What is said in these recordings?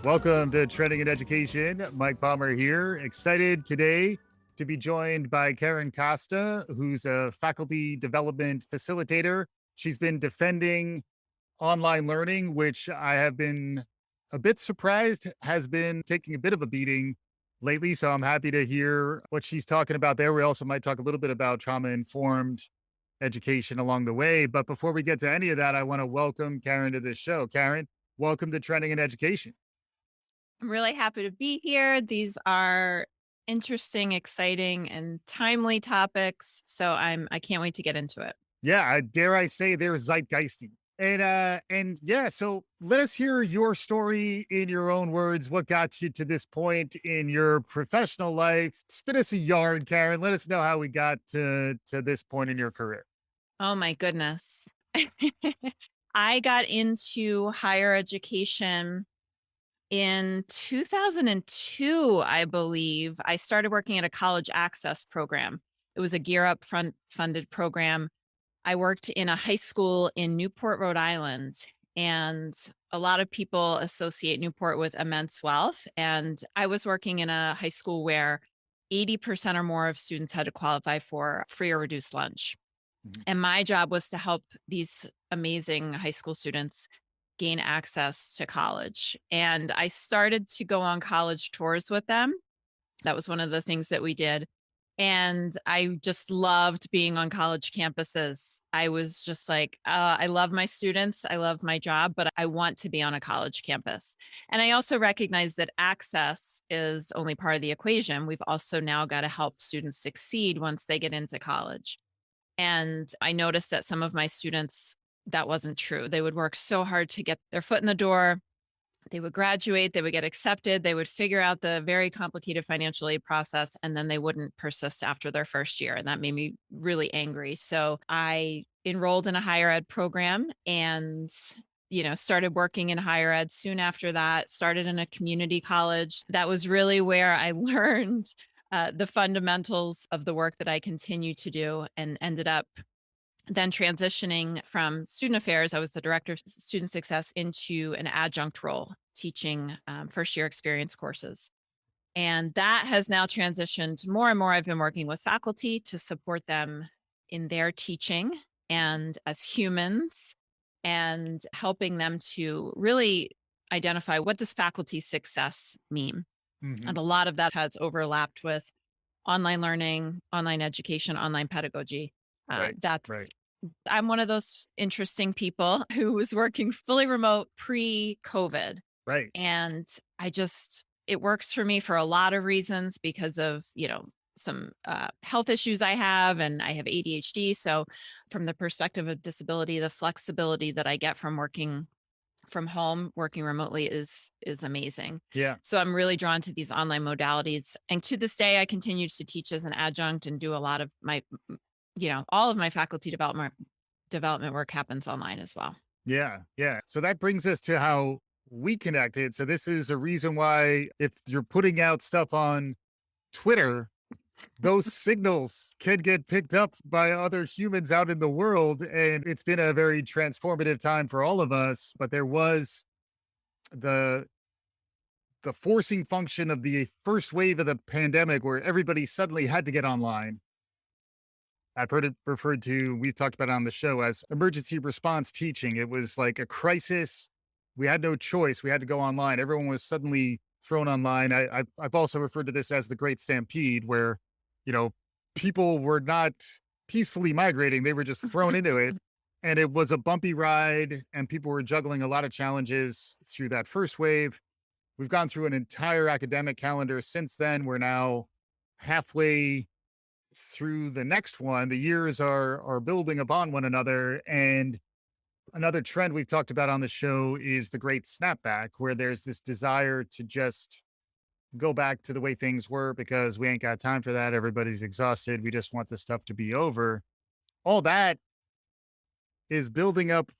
Welcome to Trending in Education. Mike Palmer here. Excited today to be joined by Karen Costa, who's a faculty development facilitator. She's been defending online learning, which I have been a bit surprised has been taking a bit of a beating lately. So I'm happy to hear what she's talking about there. We also might talk a little bit about trauma-informed education along the way. But before we get to any of that, I want to welcome Karen to this show. Karen, welcome to Trending in Education. I'm really happy to be here. These are interesting, exciting, and timely topics. So I can't wait to get into it. Yeah, dare I say they're zeitgeisty. And yeah, so let us hear your story in your own words. What got you to this point in your professional life? Spit us a yarn, Karen. Let us know how we got to this point in your career. Oh my goodness. I got into higher education in 2002, I believe. I started working at a college access program. It was a Gear Up front funded program. I worked in a high school in Newport, Rhode Island, and a lot of people associate Newport with immense wealth. And I was working in a high school where 80% or more of students had to qualify for free or reduced lunch. Mhm. And my job was to help these amazing high school students gain access to college. And I started to go on college tours with them. That was one of the things that we did. And I just loved being on college campuses. I was just like, I love my students. I love my job, but I want to be on a college campus. And I also recognize that access is only part of the equation. We've also now got to help students succeed once they get into college. And I noticed that some of my students, that wasn't true. They would work so hard to get their foot in the door. They would graduate, they would get accepted, they would figure out the very complicated financial aid process, and then they wouldn't persist after their first year. And that made me really angry. So I enrolled in a higher ed program and started working in higher ed soon after that, started in a community college. That was really where I learned the fundamentals of the work that I continue to do, and ended up then transitioning from student affairs. I was the director of student success into an adjunct role, teaching first year experience courses. And that has now transitioned more and more. I've been working with faculty to support them in their teaching and as humans, and helping them to really identify, what does faculty success mean? And Mhm. a lot of that has overlapped with online learning, online education, online pedagogy. Right, That's right, I'm one of those interesting people who was working fully remote pre-COVID. right. And it works for me for a lot of reasons because of, some health issues I have, and I have ADHD. So from the perspective of disability, the flexibility that I get from working from home, working remotely is amazing. Yeah. So I'm really drawn to these online modalities. And to this day, I continue to teach as an adjunct and do a lot of all of my faculty development work happens online as well. Yeah, yeah. So that brings us to how we connected. So this is a reason why if you're putting out stuff on Twitter, those signals can get picked up by other humans out in the world. And it's been a very transformative time for all of us. But there was the the forcing function of the first wave of the pandemic where everybody suddenly had to get online. I've heard it referred to, we've talked about it on the show, as emergency response teaching. It was like a crisis. We had no choice. We had to go online. Everyone was suddenly thrown online. I've also referred to this as the Great Stampede, where, you know, people were not peacefully migrating. They were just thrown into it. And it was a bumpy ride, and people were juggling a lot of challenges through that first wave. We've gone through an entire academic calendar since then. We're now halfway through the next one. The years are building upon one another. And another trend we've talked about on the show is the great snapback, where there's this desire to just go back to the way things were because we ain't got time for that. Everybody's exhausted. We just want this stuff to be over. All that is building up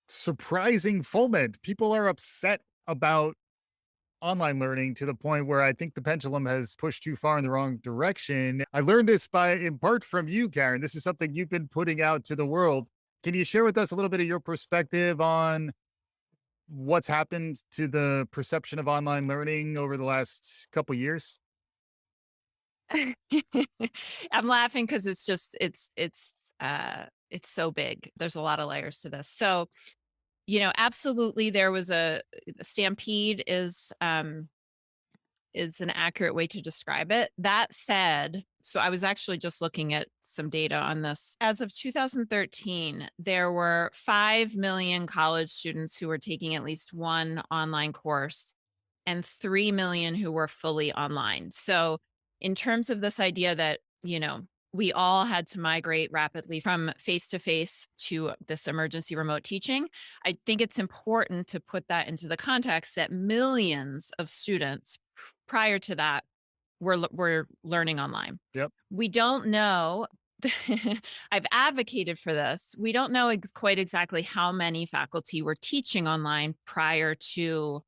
surprising foment. People are upset about online learning to the point where I think the pendulum has pushed too far in the wrong direction. I learned this by in part from you, Karen. This is something you've been putting out to the world. Can you share with us a little bit of your perspective on what's happened to the perception of online learning over the last couple years? I'm laughing because it's just it's so big. There's a lot of layers to this. So, absolutely there was a stampede is an accurate way to describe it. That said, so I was actually just looking at some data on this. As of 2013, there were 5 million college students who were taking at least one online course and 3 million who were fully online. So, in terms of this idea that, we all had to migrate rapidly from face to face to this emergency remote teaching, I think it's important to put that into the context that millions of students prior to that were learning online. Yep. We don't know. I've advocated for this. We don't know quite exactly how many faculty were teaching online prior to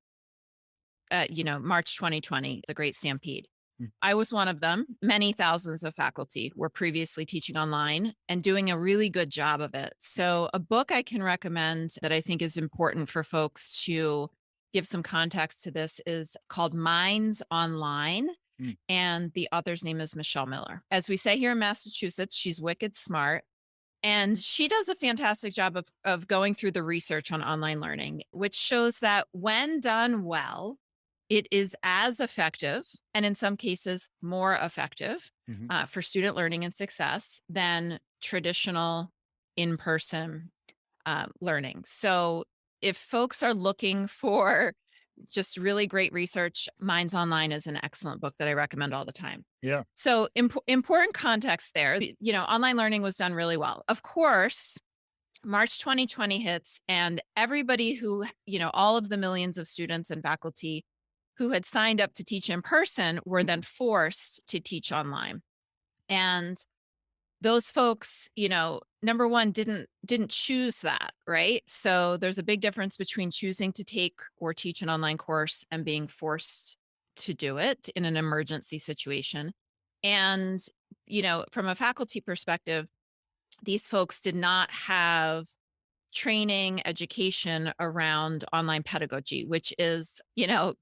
March 2020, the Great Stampede. Mm. I was one of them. Many thousands of faculty were previously teaching online and doing a really good job of it. So, a book I can recommend that I think is important for folks to give some context to this is called Minds Online. Mm. And the author's name is Michelle Miller. As we say here in Massachusetts, she's wicked smart. And she does a fantastic job of going through the research on online learning, which shows that when done well, it is as effective, and in some cases more effective, Mhm. for student learning and success than traditional in-person learning. So if folks are looking for just really great research, Minds Online is an excellent book that I recommend all the time. Yeah. So important context there. Online learning was done really well. Of course, March 2020 hits, and everybody who, all of the millions of students and faculty who had signed up to teach in person were then forced to teach online. And those folks, number one, didn't choose that, right? So there's a big difference between choosing to take or teach an online course and being forced to do it in an emergency situation. And, from a faculty perspective, these folks did not have training, education around online pedagogy, which is,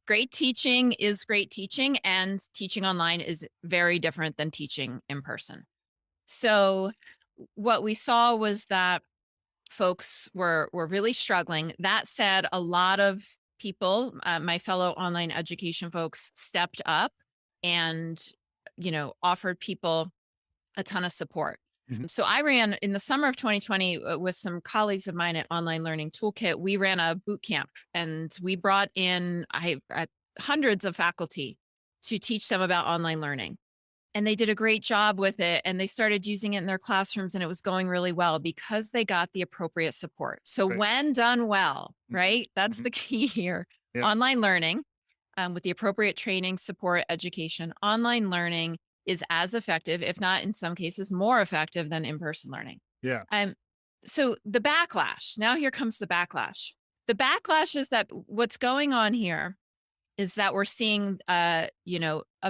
great teaching is great teaching, and teaching online is very different than teaching in person. So what we saw was that folks were really struggling. That said, a lot of people, my fellow online education folks, stepped up and, offered people a ton of support. Mhm. So I ran in the summer of 2020 with some colleagues of mine at Online Learning Toolkit. We ran a boot camp, and we brought in hundreds of faculty to teach them about online learning. And they did a great job with it, and they started using it in their classrooms, and it was going really well because they got the appropriate support. So Right. when done well, Mhm. right? That's Mhm. the key here. Yep. Online learning, with the appropriate training, support, education, online learning is as effective, if not in some cases more effective than in-person learning. Yeah. Um, so the backlash, now here comes the backlash. The backlash is that what's going on here is that we're seeing, a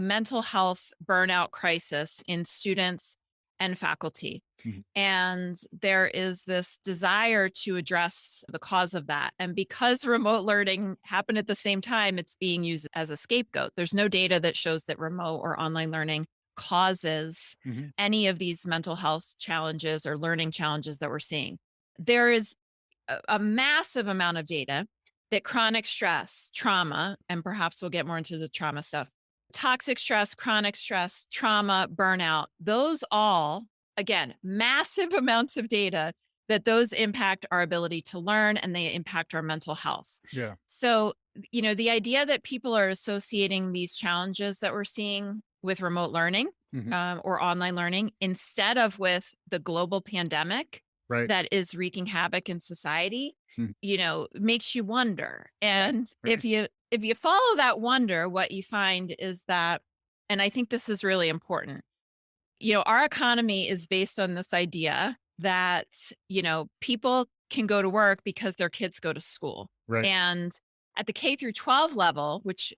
mental health burnout crisis in students and faculty. Mhm. And there is this desire to address the cause of that. And because remote learning happened at the same time, it's being used as a scapegoat. There's no data that shows that remote or online learning causes Mhm. any of these mental health challenges or learning challenges that we're seeing. There is a massive amount of data that chronic stress, trauma, and perhaps we'll get more into the trauma stuff, toxic stress, chronic stress, trauma, burnout, those all, again, massive amounts of data that those impact our ability to learn and they impact our mental health. Yeah. So, the idea that people are associating these challenges that we're seeing with remote learning, Mhm. or online learning instead of with the global pandemic Right. that is wreaking havoc in society, Mhm. makes you wonder. And Right. if you follow that wonder, what you find is that, and I think this is really important, our economy is based on this idea that, people can go to work because their kids go to school. Right. And at the K through 12 level, which,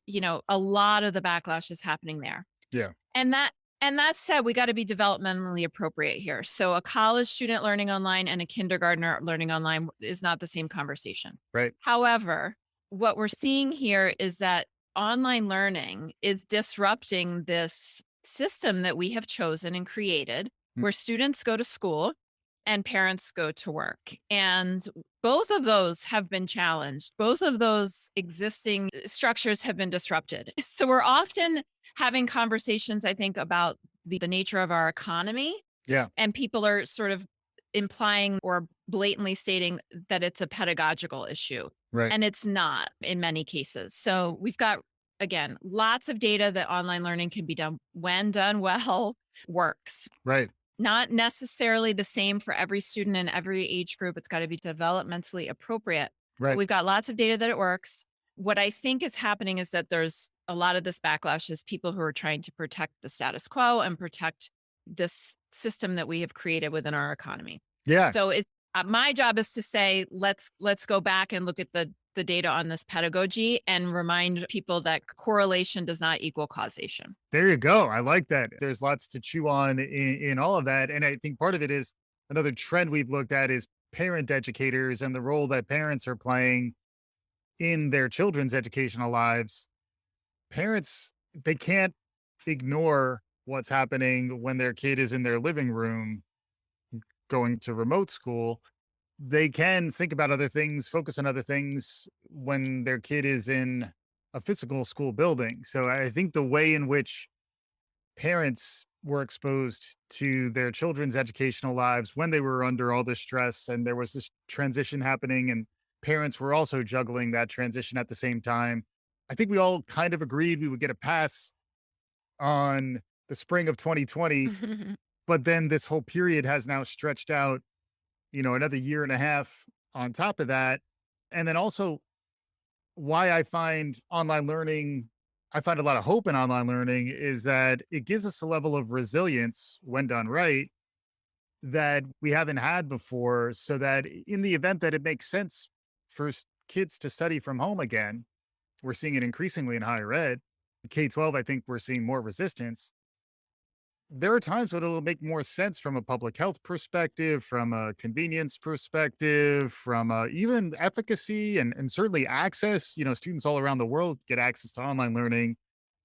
a lot of the backlash is happening there. Yeah. And that said, we got to be developmentally appropriate here. So a college student learning online and a kindergartner learning online is not the same conversation. Right. However, what we're seeing here is that online learning is disrupting this system that we have chosen and created Mm. where students go to school and parents go to work. And both of those have been challenged. Both of those existing structures have been disrupted. So we're often having conversations, I think, about the nature of our economy, Yeah. and people are sort of implying or blatantly stating that it's a pedagogical issue. Right. And it's not in many cases. So we've got, again, lots of data that online learning can be done when done well, works. Right. Not necessarily the same for every student in every age group. It's got to be developmentally appropriate. But Right. we've got lots of data that it works. What I think is happening is that there's a lot of this backlash is people who are trying to protect the status quo and protect this system that we have created within our economy. Yeah. So it's my job is to say, let's go back and look at the data on this pedagogy and remind people that correlation does not equal causation. There you go. I like that. There's lots to chew on in all of that. And I think part of it is another trend we've looked at is parent educators and the role that parents are playing in their children's educational lives. Parents, they can't ignore what's happening when their kid is in their living room going to remote school. They can think about other things, focus on other things when their kid is in a physical school building. So I think the way in which parents were exposed to their children's educational lives when they were under all this stress and there was this transition happening and parents were also juggling that transition at the same time. I think we all kind of agreed we would get a pass on the spring of 2020, but then this whole period has now stretched out, another year and a half on top of that. And then also why I find a lot of hope in online learning is that it gives us a level of resilience when done right that we haven't had before. So that in the event that it makes sense for kids to study from home again, we're seeing it increasingly in higher ed. K-12, I think we're seeing more resistance. There are times when it'll make more sense from a public health perspective, from a convenience perspective, from even efficacy and certainly access. Students all around the world get access to online learning.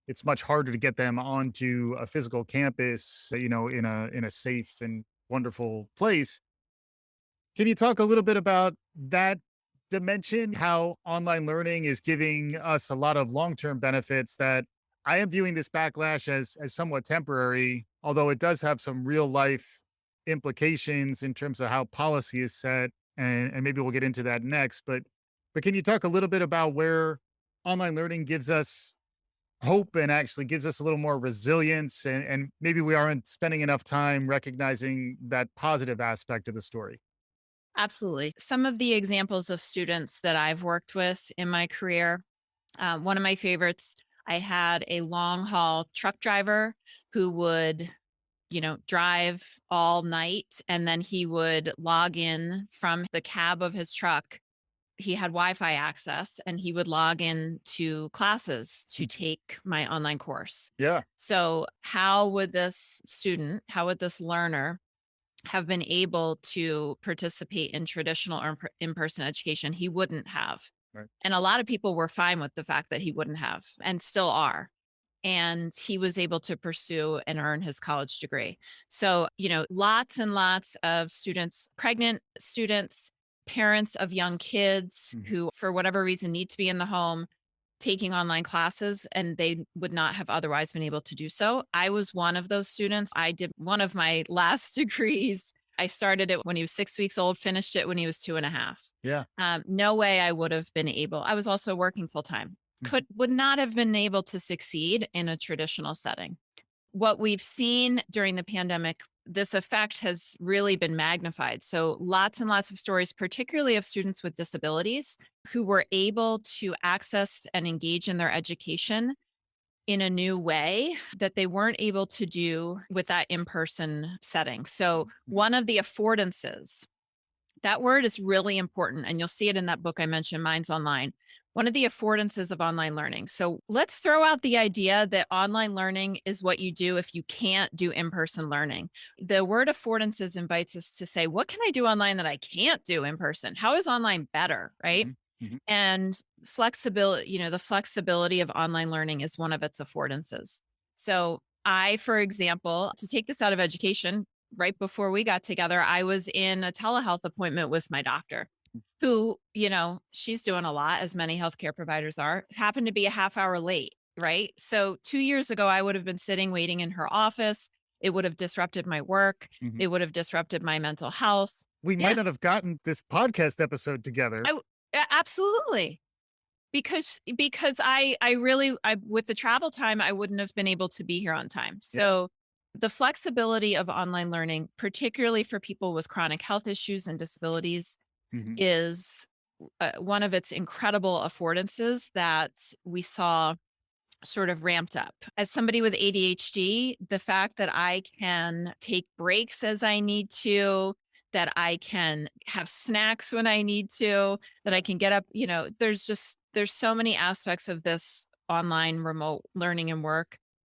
It's much harder to get them onto a physical campus, in a safe and wonderful place. Can you talk a little bit about that dimension, how online learning is giving us a lot of long-term benefits that I am viewing this backlash as somewhat temporary, although it does have some real life implications in terms of how policy is set, and maybe we'll get into that next. But can you talk a little bit about where online learning gives us hope and actually gives us a little more resilience, and maybe we aren't spending enough time recognizing that positive aspect of the story? Absolutely. Some of the examples of students that I've worked with in my career, one of my favorites, I had a long haul truck driver who would, drive all night and then he would log in from the cab of his truck. He had Wi-Fi access and he would log in to classes to take my online course. Yeah. So how would how would this learner have been able to participate in traditional or in-person education? He wouldn't have. Right. And a lot of people were fine with the fact that he wouldn't have and still are. And he was able to pursue and earn his college degree. So, lots and lots of students, pregnant students, parents of young kids Mhm. who, for whatever reason, need to be in the home taking online classes and they would not have otherwise been able to do so. I was one of those students. I did one of my last degrees. I started it when he was 6 weeks old, finished it when he was 2.5. Yeah. No way I would have been able. I was also working full time. Would not have been able to succeed in a traditional setting. What we've seen during the pandemic, this effect has really been magnified. So lots and lots of stories, particularly of students with disabilities who were able to access and engage in their education in a new way that they weren't able to do with that in-person setting. So one of the affordances, that word is really important. And you'll see it in that book I mentioned, Minds Online. One of the affordances of online learning. So let's throw out the idea that online learning is what you do if you can't do in-person learning. The word affordances invites us to say, what can I do online that I can't do in person? How is online better, right? Mhm. And flexibility, the flexibility of online learning is one of its affordances. So I, for example, to take this out of education, right before we got together, I was in a telehealth appointment with my doctor, who, she's doing a lot, as many healthcare providers are, happened to be a half hour late, right? So 2 years ago, I would have been sitting waiting in her office. It would have disrupted my work. Mhm. It would have disrupted my mental health. We might Yeah, not have gotten this podcast episode together. absolutely. Because I really, with the travel time, I wouldn't have been able to be here on time. Yeah. So the flexibility of online learning, particularly for people with chronic health issues and disabilities, Mhm. is one of its incredible affordances that we saw sort of ramped up. As somebody with ADHD, the fact that I can take breaks as I need to, that I can have snacks when I need to, that I can get up, there's so many aspects of this online remote learning and work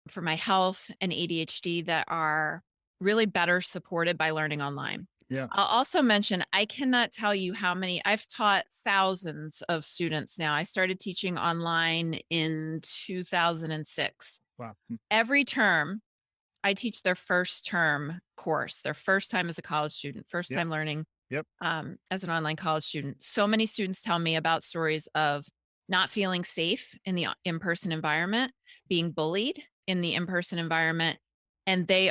for my health and ADHD that are really better supported by learning online. Yeah. I'll also mention, I cannot tell you how many I've taught thousands of students now. I started teaching online in 2006. Wow. Every term, I teach their first term course, their first time as a college student, first Yep. time learning Yep. as an online college student. So many students tell me about stories of not feeling safe in the in person environment, being bullied in the in person environment. And they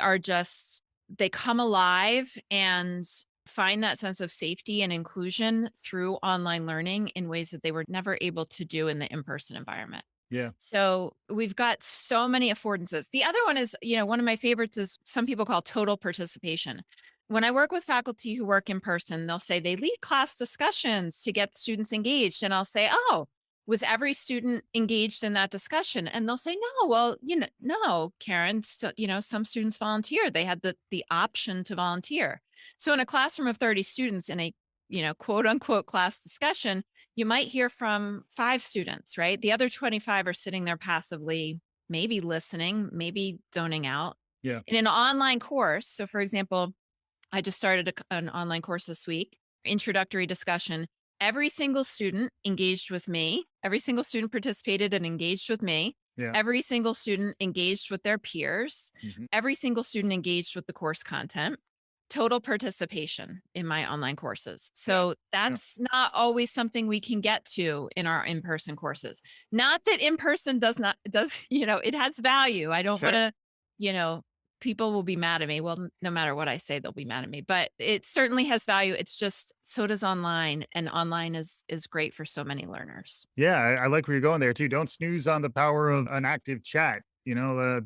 come alive and find that sense of safety and inclusion through online learning in ways that they were never able to do in the in person environment. Yeah. So we've got so many affordances. The other one is, one of my favorites is some people call total participation. When I work with faculty who work in person, they'll say they lead class discussions to get students engaged. And I'll say, oh, was every student engaged in that discussion? And they'll say, no, well, no, Karen, some students volunteered. They had the option to volunteer. So in a classroom of 30 students in a, quote unquote class discussion, you might hear from 5 students, right? The other 25 are sitting there passively, maybe listening, maybe zoning out. Yeah. In an online course, so for example, I just started an online course this week, introductory discussion. Every single student engaged with me. Every single student participated and engaged with me. Yeah. Every single student engaged with their peers. Mhm. Every single student engaged with the course content. Total participation in my online courses. So Yeah. that's not always something we can get to in our in-person courses. Not that in-person does, it has value. I don't Sure. want to, you know, people will be mad at me. Well, no matter what I say, they'll be mad at me, but it certainly has value. It's just, so does online, and online is great for so many learners. Yeah, I like where you're going there too. Don't snooze on the power of an active chat. There are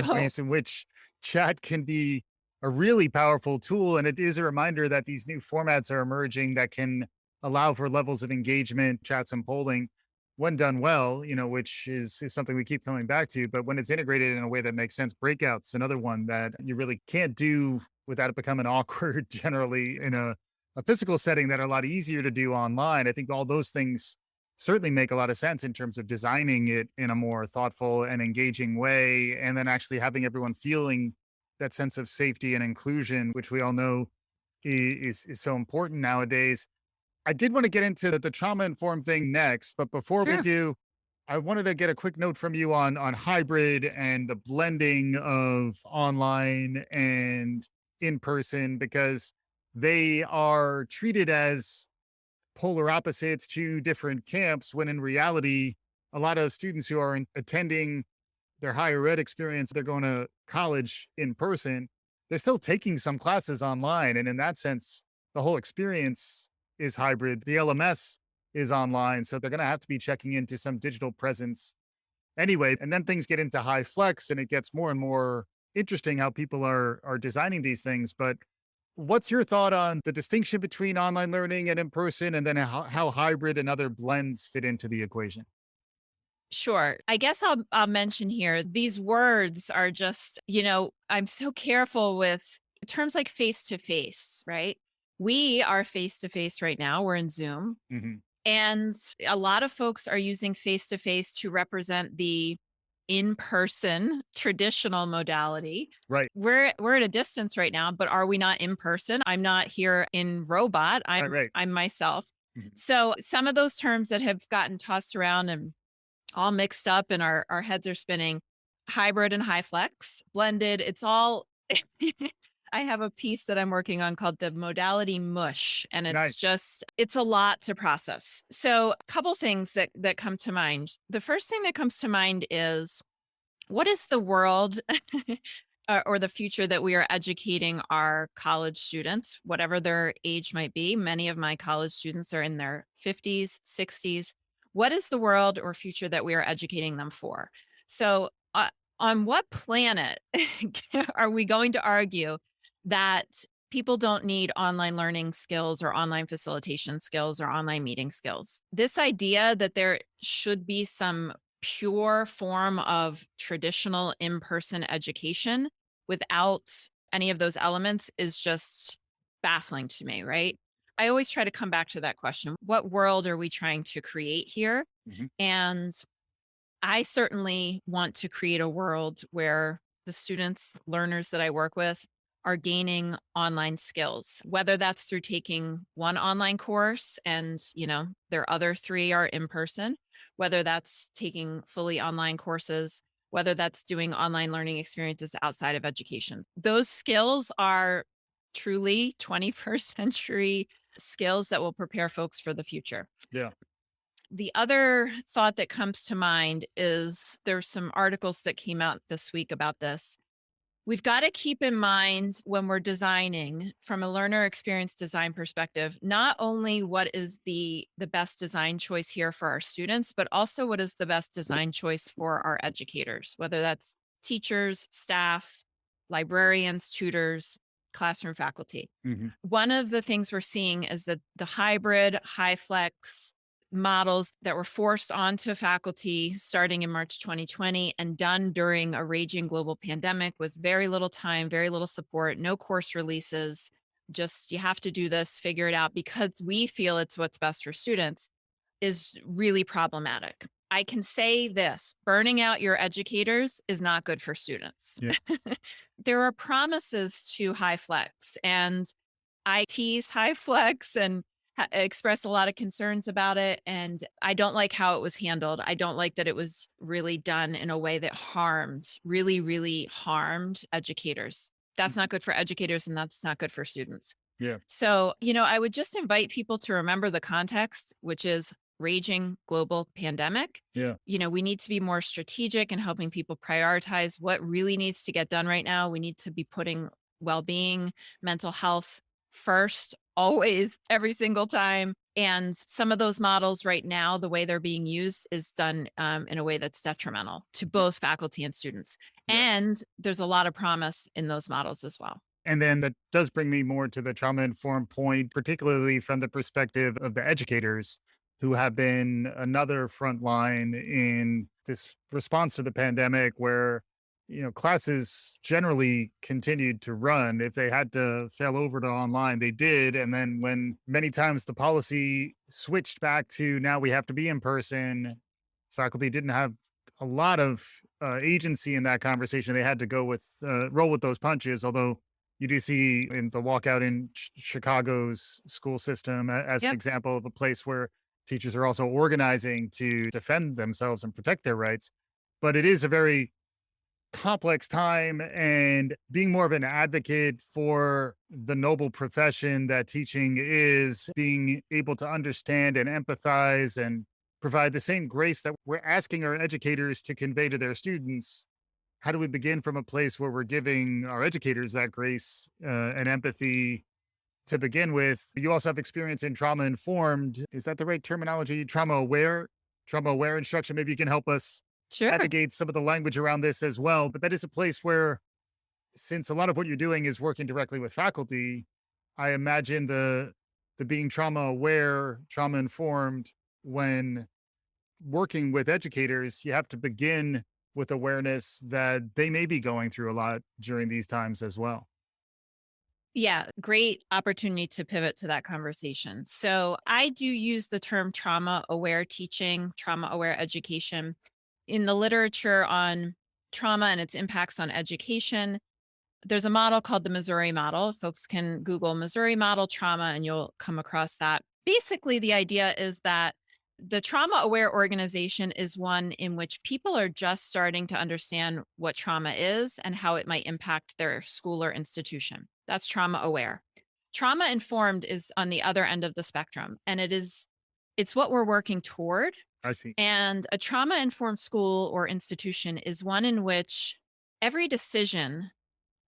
Oh, ways in which chat can be a really powerful tool, and it is a reminder that these new formats are emerging that can allow for levels of engagement, chats, and polling when done well. Which is something we keep coming back to. But when it's integrated in a way that makes sense, breakouts another one that you really can't do without it becoming awkward. Generally, in a physical setting that are a lot easier to do online. I think all those things certainly make a lot of sense in terms of designing it in a more thoughtful and engaging way, and then actually having everyone feeling that sense of safety and inclusion, which we all know is so important nowadays. I did want to get into the trauma informed thing next, but before we sure. do, I wanted to get a quick note from you on hybrid and the blending of online and in person, because they are treated as polar opposites, to different camps, when in reality, a lot of students who are attending their higher ed experience, they're going to college in person, they're still taking some classes online. And in that sense, the whole experience is hybrid. The LMS is online. So they're going to have to be checking into some digital presence anyway. And then things get into high flex and it gets more and more interesting how people are designing these things. But what's your thought on the distinction between online learning and in person, and then how hybrid and other blends fit into the equation? Sure. I guess I'll mention here, these words are just, I'm so careful with terms like face to face, right? We are face to face right now. We're in Zoom. Hmm. And a lot of folks are using face to face to represent the in-person traditional modality. Right. We're at a distance right now, but are we not in person? I'm not here in robot. Right. I'm Right. I'm myself. Mhm. So some of those terms that have gotten tossed around and all mixed up and our heads are spinning, hybrid and high flex, blended, it's all I have a piece that I'm working on called the modality mush, and Nice. it's a lot to process. So a couple things that come to mind. The first thing that comes to mind is, what is the world or the future that we are educating our college students, whatever their age might be? Many of my college students are in their 50s, 60s. What is the world or future that we are educating them for? So, on what planet are we going to argue that people don't need online learning skills or online facilitation skills or online meeting skills? This idea that there should be some pure form of traditional in-person education without any of those elements is just baffling to me, right? I always try to come back to that question. What world are we trying to create here? Mhm. And I certainly want to create a world where the students, learners that I work with are gaining online skills, whether that's through taking one online course and, their other three are in person, whether that's taking fully online courses, whether that's doing online learning experiences outside of education. Those skills are truly 21st century skills that will prepare folks for the future. Yeah. The other thought that comes to mind is there's some articles that came out this week about this. We've got to keep in mind when we're designing from a learner experience design perspective, not only what is the best design choice here for our students, but also what is the best design choice for our educators, whether that's teachers, staff, librarians, tutors, classroom faculty. Mhm. One of the things we're seeing is that the hybrid, high flex models that were forced onto faculty starting in March 2020 and done during a raging global pandemic with very little time, very little support, no course releases. Just you have to do this, figure it out because we feel it's what's best for students is really problematic. I can say this, burning out your educators is not good for students. Yeah. There are promises to high flex, and I tease high flex and express a lot of concerns about it. And I don't like how it was handled. I don't like that it was really done in a way that really, really harmed educators. That's Mhm. not good for educators and that's not good for students. Yeah. So, I would just invite people to remember the context, which is raging global pandemic. Yeah. We need to be more strategic in helping people prioritize what really needs to get done right now. We need to be putting well being, mental health first, always, every single time. And some of those models right now, the way they're being used is done in a way that's detrimental to both faculty and students. Yeah. And there's a lot of promise in those models as well. And then that does bring me more to the trauma informed point, particularly from the perspective of the educators who have been another front line in this response to the pandemic where, classes generally continued to run. If they had to fail over to online, they did. And then when many times the policy switched back to now we have to be in person, faculty didn't have a lot of agency in that conversation. They had to go with roll with those punches, although you do see in the walkout in Chicago's school system as an Yep. example of a place where teachers are also organizing to defend themselves and protect their rights. But it is a very complex time, and being more of an advocate for the noble profession that teaching is, being able to understand and empathize and provide the same grace that we're asking our educators to convey to their students. How do we begin from a place where we're giving our educators that grace and empathy to begin with? You also have experience in trauma informed. Is that the right terminology? Trauma aware instruction. Maybe you can help us Sure. navigate some of the language around this as well. But that is a place where, since a lot of what you're doing is working directly with faculty, I imagine the being trauma aware, trauma informed when working with educators, you have to begin with awareness that they may be going through a lot during these times as well. Yeah, great opportunity to pivot to that conversation. So, I do use the term trauma aware teaching, trauma aware education. In the literature on trauma and its impacts on education, there's a model called the Missouri model. Folks can Google Missouri model trauma and you'll come across that. basically the idea is that the trauma aware organization is one in which people are just starting to understand what trauma is and how it might impact their school or institution. That's trauma aware. Trauma informed is on the other end of the spectrum, and it's what we're working toward. I see. And a trauma informed school or institution is one in which every decision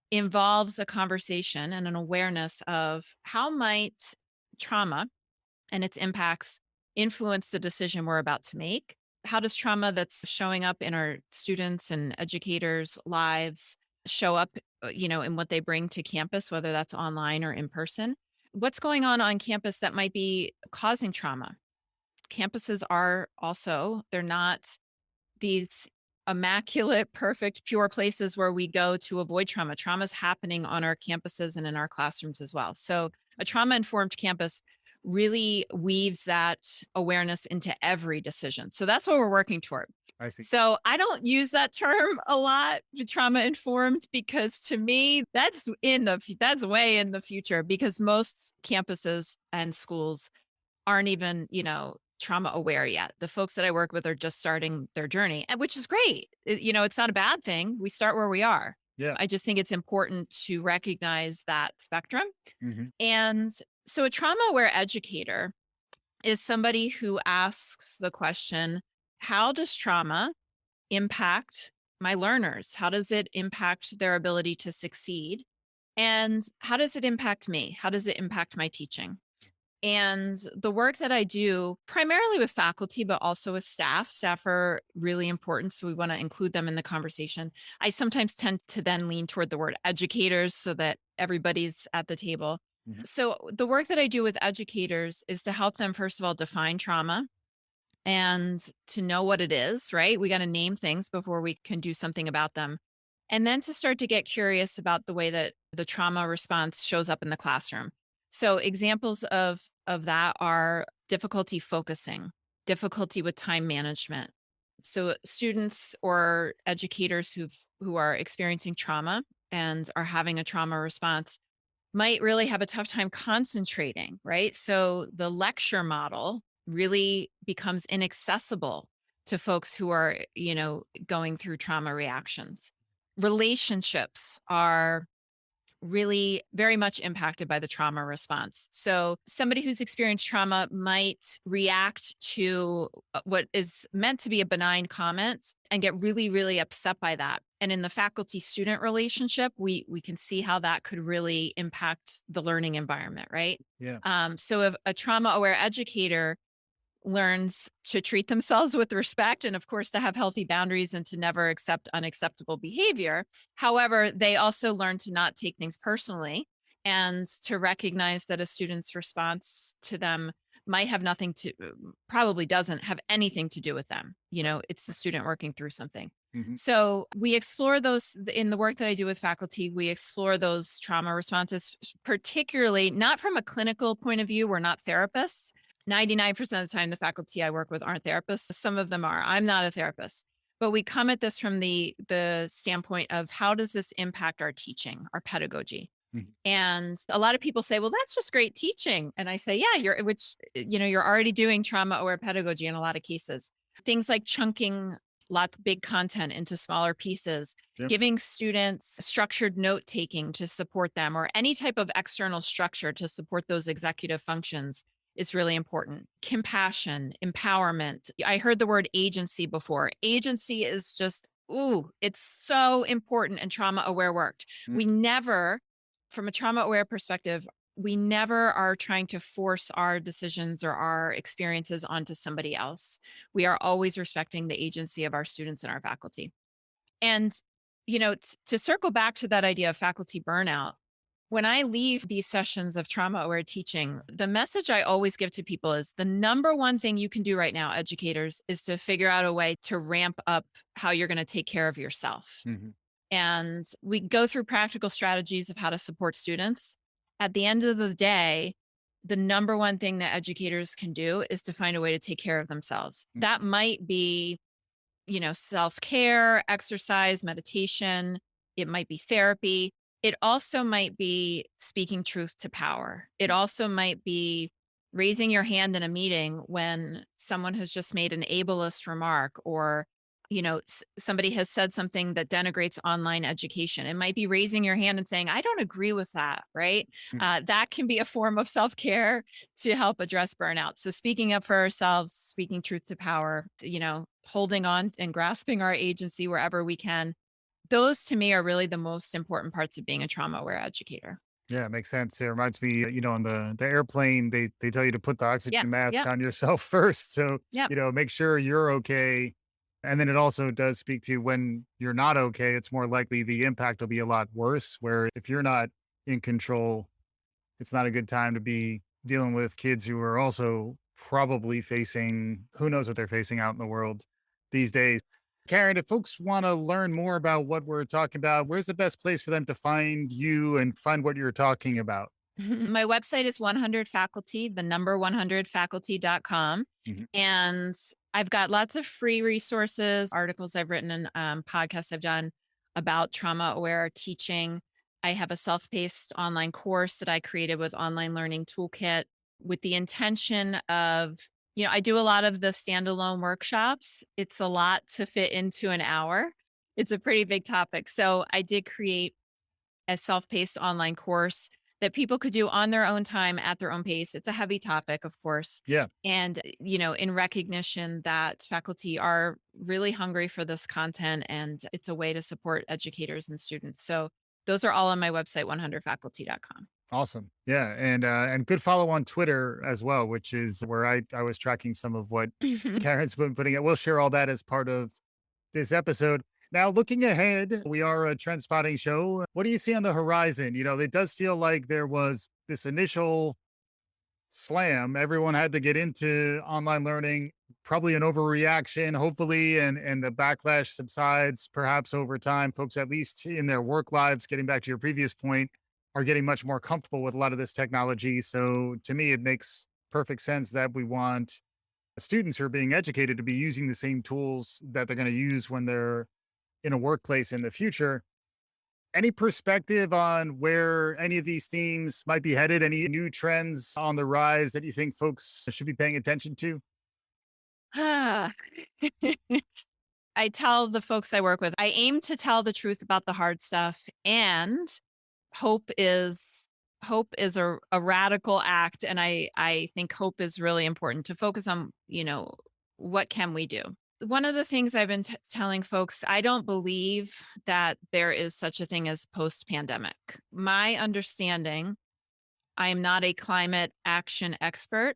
involves a conversation and an awareness of how might trauma and its impacts influence the decision we're about to make. How does trauma that's showing up in our students and educators' lives show up, in what they bring to campus, whether that's online or in person? What's going on campus that might be causing trauma? Campuses are also, they're not these immaculate, perfect, pure places where we go to avoid trauma. Trauma's happening on our campuses and in our classrooms as well. So a trauma-informed campus really weaves that awareness into every decision. So that's what we're working toward. I see. So I don't use that term a lot, trauma-informed, because to me, that's way in the future, because most campuses and schools aren't even, trauma aware yet. The folks that I work with are just starting their journey, and which is great. It's not a bad thing. We start where we are. Yeah. I just think it's important to recognize that spectrum. Hmm. And so a trauma aware educator is somebody who asks the question, how does trauma impact my learners? How does it impact their ability to succeed? And how does it impact me? How does it impact my teaching? And the work that I do primarily with faculty, but also with staff are really important. So we want to include them in the conversation. I sometimes tend to then lean toward the word educators so that everybody's at the table. Hmm. So the work that I do with educators is to help them, first of all, define trauma and to know what it is, right? We got to name things before we can do something about them. And then to start to get curious about the way that the trauma response shows up in the classroom. So examples of that are difficulty focusing, difficulty with time management. So students or educators who are experiencing trauma and are having a trauma response might really have a tough time concentrating, right? So the lecture model really becomes inaccessible to folks who are, going through trauma reactions. Relationships are really very much impacted by the trauma response. So somebody who's experienced trauma might react to what is meant to be a benign comment and get really, really upset by that. And in the faculty student relationship, we can see how that could really impact the learning environment, right? Yeah. So if a trauma aware educator learns to treat themselves with respect and of course to have healthy boundaries and to never accept unacceptable behavior. However, they also learn to not take things personally and to recognize that a student's response to them might have nothing to probably doesn't have anything to do with them. It's the student working through something. Hmm. So we explore those in the work that I do with faculty. We explore those trauma responses, particularly not from a clinical point of view. We're not therapists. 99% of the time, the faculty I work with aren't therapists. Some of them are. I'm not a therapist. But we come at this from the standpoint of how does this impact our teaching, our pedagogy? Hmm. And a lot of people say, well, that's just great teaching. And I say, yeah, you're already doing trauma aware pedagogy in a lot of cases. Things like chunking lots of big content into smaller pieces, Yep. giving students structured note taking to support them, or any type of external structure to support those executive functions is really important. Compassion, empowerment. I heard the word agency before. Agency is just, it's so important in trauma aware work. Mm. We never, from a trauma aware perspective, we never are trying to force our decisions or our experiences onto somebody else. We are always respecting the agency of our students and our faculty. And, to circle back to that idea of faculty burnout, when I leave these sessions of trauma aware teaching, the message I always give to people is the number one thing you can do right now, educators, is to figure out a way to ramp up how you're going to take care of yourself. Mhm. And we go through practical strategies of how to support students. At the end of the day, the number one thing that educators can do is to find a way to take care of themselves. Mm. That might be, self-care, exercise, meditation. It might be therapy. It also might be speaking truth to power. It also might be raising your hand in a meeting when someone has just made an ableist remark, or somebody has said something that denigrates online education. It might be raising your hand and saying, I don't agree with that, right? Mm. That can be a form of self-care to help address burnout. So speaking up for ourselves, speaking truth to power, holding on and grasping our agency wherever we can, those to me are really the most important parts of being a trauma aware educator. Yeah, it makes sense. It reminds me, on the airplane, they tell you to put the Yeah. oxygen mask Yep. on yourself first. So, Yep. make sure you're okay. And then it also does speak to when you're not okay, it's more likely the impact will be a lot worse. Where if you're not in control, it's not a good time to be dealing with kids who are also probably facing who knows what they're facing out in the world these days. Karen, if folks want to learn more about what we're talking about, where's the best place for them to find you and find what you're talking about? My website is 100 faculty, the number 100faculty.com. Mhm. And I've got lots of free resources, articles I've written, and podcasts I've done about trauma aware teaching. I have a self-paced online course that I created with Online Learning Toolkit with the intention of, I do a lot of the standalone workshops. It's a lot to fit into an hour. It's a pretty big topic. So I did create a self-paced online course that people could do on their own time at their own pace. It's a heavy topic, of course. Yeah, And, in recognition that faculty are really hungry for this content, and it's a way to support educators and students. So those are all on my website, 100faculty.com. awesome. Yeah, and good follow on Twitter as well, which is where I was tracking some of what Karen's been putting it. We'll share all that as part of this episode. Now, looking ahead, we are a trend spotting show. What do you see on the horizon? It does feel like there was this initial slam. Everyone had to get into online learning, probably an overreaction, hopefully, and the backlash subsides perhaps over time. Folks, at least in their work lives, getting back to your previous point, are getting much more comfortable with a lot of this technology. So to me, it makes perfect sense that we want students who are being educated to be using the same tools that they're going to use when they're in a workplace in the future. Any perspective on where any of these themes might be headed? Any new trends on the rise that you think folks should be paying attention to? Ah. I tell the folks I work with, I aim to tell the truth about the hard stuff, and hope is hope is a radical act, and I think hope is really important to focus on, what can we do? One of the things I've been telling folks, I don't believe that there is such a thing as post-pandemic. My understanding, I am not a climate action expert,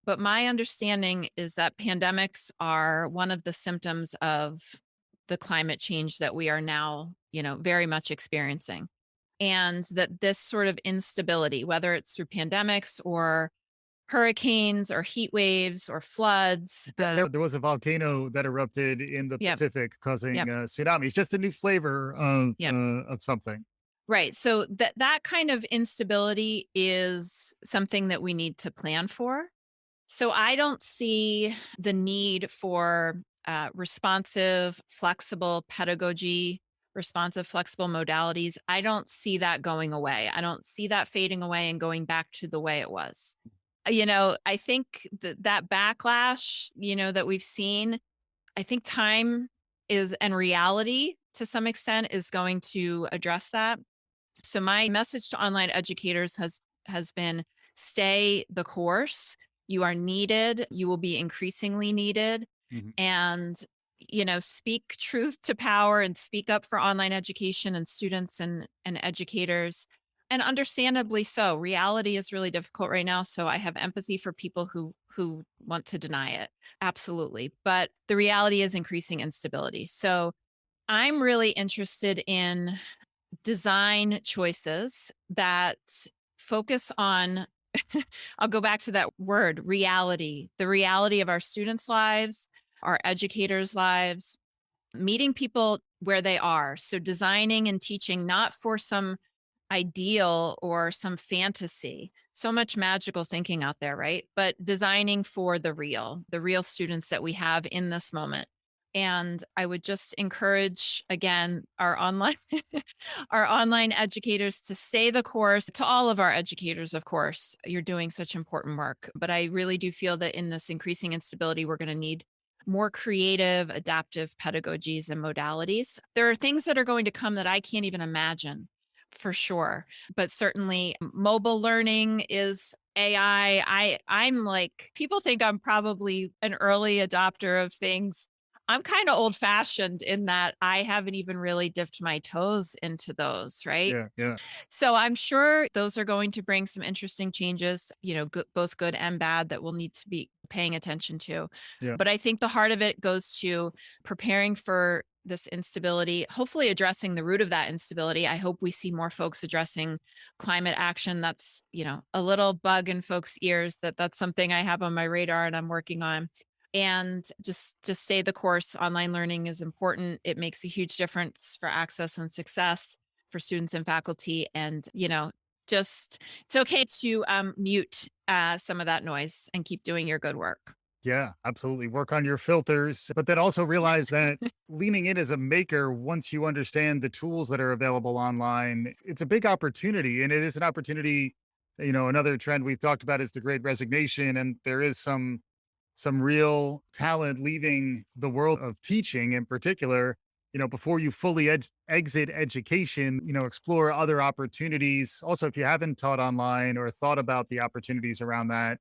but my understanding is that pandemics are one of the symptoms of the climate change that we are now, very much experiencing. And that this sort of instability, whether it's through pandemics or hurricanes or heat waves or floods, There was a volcano that erupted in the yep, Pacific, causing yep, tsunamis. Just a new flavor yep. of something. Right. So that kind of instability is something that we need to plan for. So I don't see the need for responsive, flexible pedagogy, responsive, flexible modalities. I don't see that going away. I don't see that fading away and going back to the way it was. I think that backlash, that we've seen, I think time is and reality to some extent is going to address that. So my message to online educators has been stay the course. You are needed. You will be increasingly needed. Mhm. And, speak truth to power and speak up for online education and students and educators. And understandably so. Reality is really difficult right now. So I have empathy for people who want to deny it. Absolutely. But the reality is increasing instability. So I'm really interested in design choices that focus on I'll go back to that word, reality, the reality of our students' lives, our educators' lives, meeting people where they are. So designing and teaching not for some ideal or some fantasy. So much magical thinking out there, right? But designing for the real students that we have in this moment. And I would just encourage, again, our online our online educators to stay the course. To all of our educators, of course, you're doing such important work. But I really do feel that in this increasing instability, we're going to need more creative, adaptive pedagogies and modalities. There are things that are going to come that I can't even imagine for sure. But certainly mobile learning is AI. I'm like, people think I'm probably an early adopter of things. I'm kind of old fashioned in that I haven't even really dipped my toes into those, right? Yeah. Yeah. So I'm sure those are going to bring some interesting changes, both good and bad that we'll need to be paying attention to. Yeah. But I think the heart of it goes to preparing for this instability, hopefully addressing the root of that instability. I hope we see more folks addressing climate action. That's, a little bug in folks' ears that's something I have on my radar and I'm working on. And just stay the course. Online learning is important. It makes a huge difference for access and success for students and faculty. And, just it's okay to mute some of that noise and keep doing your good work. Yeah, absolutely. Work on your filters, but then also realize that leaning in as a maker, once you understand the tools that are available online, it's a big opportunity. And it is an opportunity. Another trend we've talked about is the great resignation. And there is some real talent leaving the world of teaching in particular. Before you fully exit education, explore other opportunities. Also, if you haven't taught online or thought about the opportunities around that,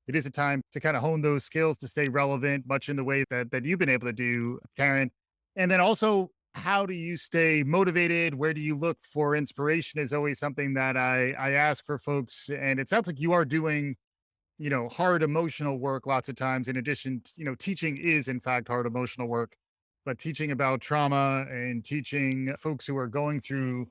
it is a time to kind of hone those skills to stay relevant, much in the way that you've been able to do, Karen. And then also, how do you stay motivated? Where do you look for inspiration is always something that I ask for folks. And it sounds like you are doing hard emotional work lots of times. In addition, teaching is in fact hard emotional work, but teaching about trauma and teaching folks who are going through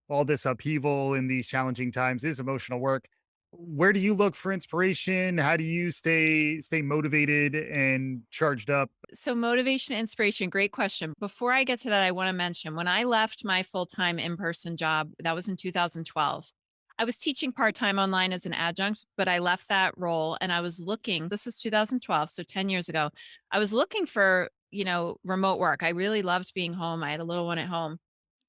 all this upheaval in these challenging times is emotional work. Where do you look for inspiration? How do you stay motivated and charged up? So, motivation, inspiration, great question. Before I get to that, I want to mention when I left my full time in person job, that was in 2012. I was teaching part time online as an adjunct, but I left that role and I was looking, this is 2012, so 10 years ago. I was looking for, remote work. I really loved being home. I had a little one at home.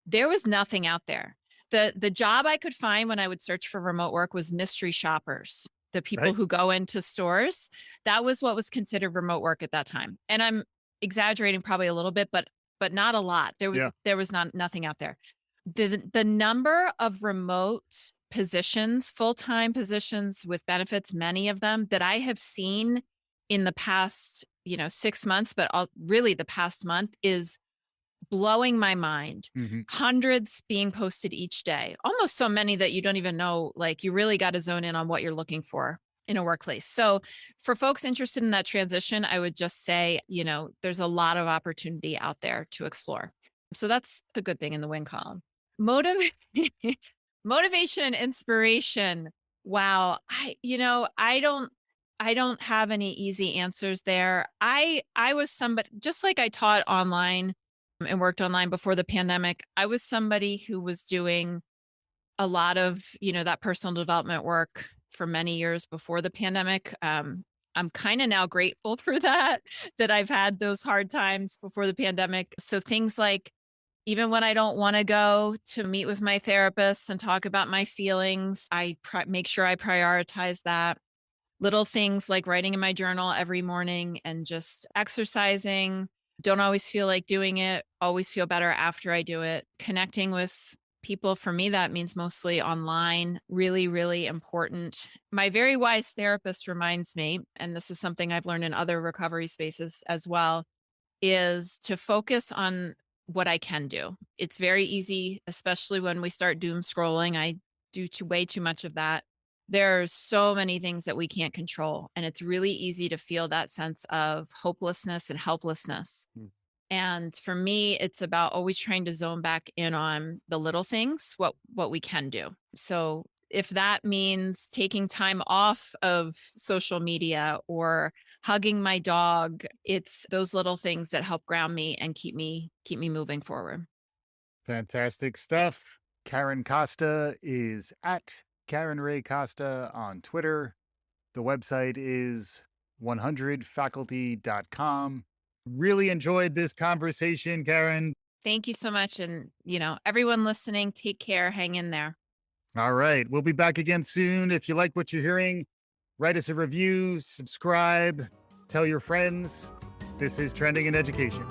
There was nothing out there. The job I could find when I would search for remote work was mystery shoppers, the people Right? who go into stores. That was what was considered remote work at that time. And I'm exaggerating probably a little bit, but not a lot. Yeah. There was nothing out there. The number of remote positions, full-time positions with benefits, many of them that I have seen in the past, 6 months, but really the past month is blowing my mind. Hmm. Hundreds being posted each day, almost so many that you don't even know, like you really got to zone in on what you're looking for in a workplace. So for folks interested in that transition, I would just say, there's a lot of opportunity out there to explore. So that's the good thing in the win column. Motiv- Motivation and inspiration. Wow. I don't have any easy answers there. I was somebody, just like I taught online and worked online before the pandemic. I was somebody who was doing a lot of, that personal development work for many years before the pandemic. I'm kind of now grateful for that I've had those hard times before the pandemic. So things like, even when I don't want to go to meet with my therapist and talk about my feelings, I make sure I prioritize that. Little things like writing in my journal every morning and just exercising. Don't always feel like doing it, always feel better after I do it. Connecting with people, for me, that means mostly online, really, really important. My very wise therapist reminds me, and this is something I've learned in other recovery spaces as well, is to focus on what I can do. It's very easy, especially when we start doom scrolling. I do way too much of that. There are so many things that we can't control, and it's really easy to feel that sense of hopelessness and helplessness. Mm. And for me, it's about always trying to zone back in on the little things, what we can do. So if that means taking time off of social media or hugging my dog, it's those little things that help ground me and keep me moving forward. Fantastic stuff. Karen Costa is at Karen Ray Costa on Twitter. The website is 100faculty.com. Really enjoyed this conversation, Karen. Thank you so much. And, everyone listening, take care, hang in there. All right. We'll be back again soon. If you like what you're hearing, write us a review, subscribe, tell your friends. This is Trending in Education.